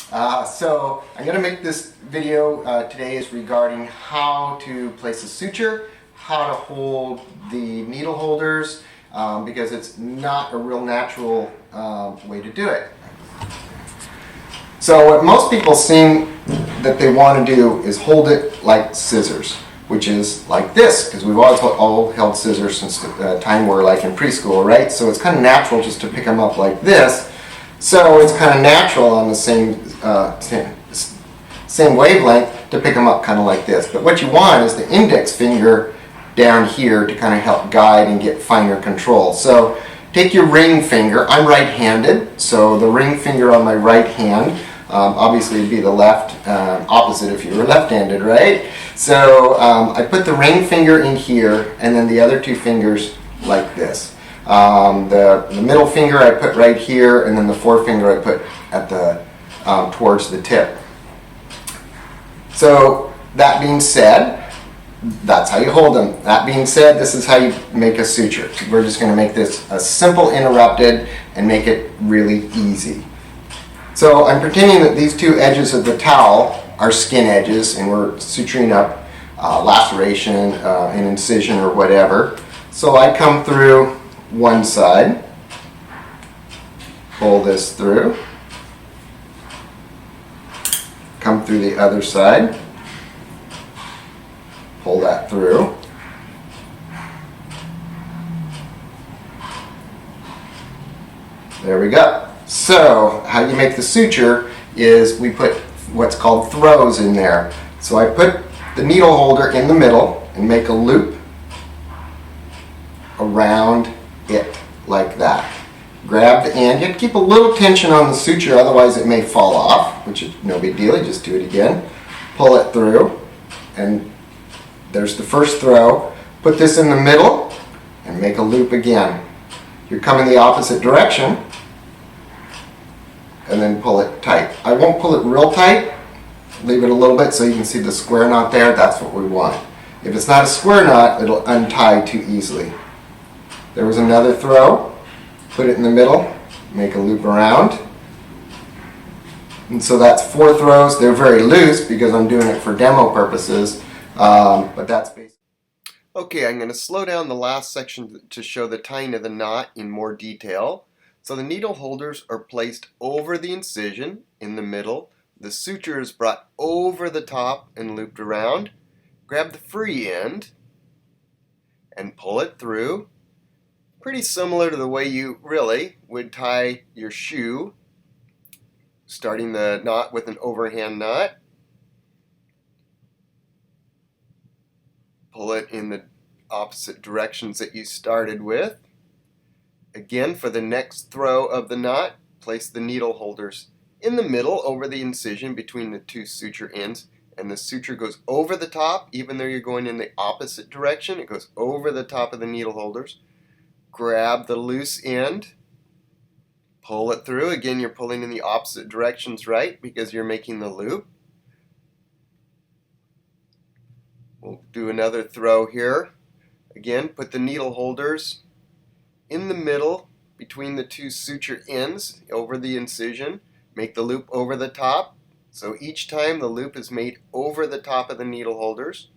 So I'm going to make this video today is regarding how to place a suture, how to hold the needle holders, because it's not a real natural way to do it. So what most people seem that they want to do is hold it like scissors, which is like this, because we've always all held scissors since the time we're like in preschool, right? So it's kind of natural just to pick them up like this. So it's kind of natural on the same wavelength to pick them up kind of like this. But what you want is the index finger down here to kind of help guide and get finer control. So take your ring finger. I'm right-handed, so the ring finger on my right hand, obviously it'd be the left opposite if you were left-handed, right? So I put the ring finger in here and then the other two fingers like this. The middle finger I put right here, and then the forefinger I put at the towards the tip. So that being said, that's how you hold them. That being said, this is how you make a suture. We're just going to make this a simple interrupted and make it really easy. So I'm pretending that these two edges of the towel are skin edges, and we're suturing up laceration, an incision, or whatever. So I come through one side, pull this through, come through the other side, pull that through, there we go. So how you make the suture is we put what's called throws in there. So I put the needle holder in the middle and make a loop around it like that. Grab the end. You have to keep a little tension on the suture, otherwise it may fall off, which is no big deal. You just do it again. Pull it through, and there's the first throw. Put this in the middle and make a loop again. You're coming the opposite direction, and then pull it tight. I won't pull it real tight. Leave it a little bit so you can see the square knot there. That's what we want. If it's not a square knot, it'll untie too easily. There was another throw, put it in the middle, make a loop around. And so that's 4 throws. They're very loose because I'm doing it for demo purposes, but that's basic. Okay, I'm going to slow down the last section to show the tying of the knot in more detail. So the needle holders are placed over the incision in the middle. The suture is brought over the top and looped around. Grab the free end and pull it through. Pretty similar to the way you really would tie your shoe, starting the knot with an overhand knot. Pull it in the opposite directions that you started with. Again, for the next throw of the knot, place the needle holders in the middle over the incision between the two suture ends, and the suture goes over the top. Even though you're going in the opposite direction, it goes over the top of the needle holders. Grab the loose end, pull it through. Again, you're pulling in the opposite directions, right, because you're making the loop. We'll do another throw here. Again, put the needle holders in the middle between the two suture ends over the incision. Make the loop over the top. So each time the loop is made over the top of the needle holders.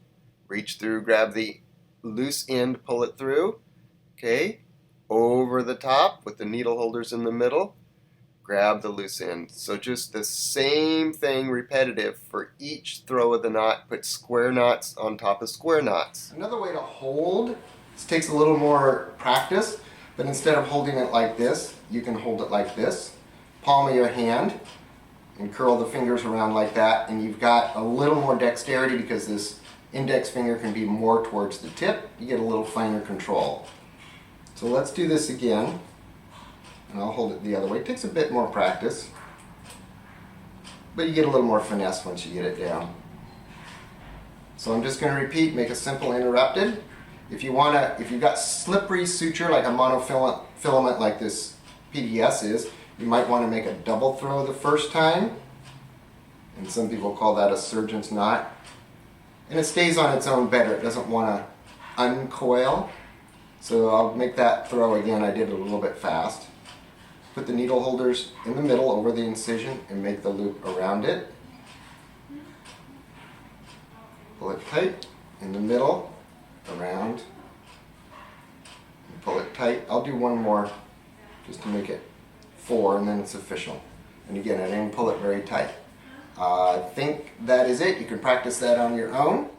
Reach through, grab the loose end, pull it through. Okay, over the top with the needle holders in the middle. Grab the loose end. So just the same thing repetitive for each throw of the knot. Put square knots on top of square knots. Another way to hold, this takes a little more practice, but instead of holding it like this, you can hold it like this. Palm of your hand and curl the fingers around like that, and you've got a little more dexterity because this index finger can be more towards the tip. You get a little finer control. So let's do this again, and I'll hold it the other way. It takes a bit more practice, but you get a little more finesse once you get it down. So I'm just going to repeat, make a simple interrupted. If you've got slippery suture like a monofilament like this PDS is, you might want to make a double throw the first time, and some people call that a surgeon's knot. And it stays on its own better. It doesn't want to uncoil. So I'll make that throw again. I did it a little bit fast. Put the needle holders in the middle over the incision and make the loop around it. Pull it tight in the middle, around, and pull it tight. I'll do one more just to make it 4 and then it's official. And again, I didn't pull it very tight. I think that is it. You can practice that on your own.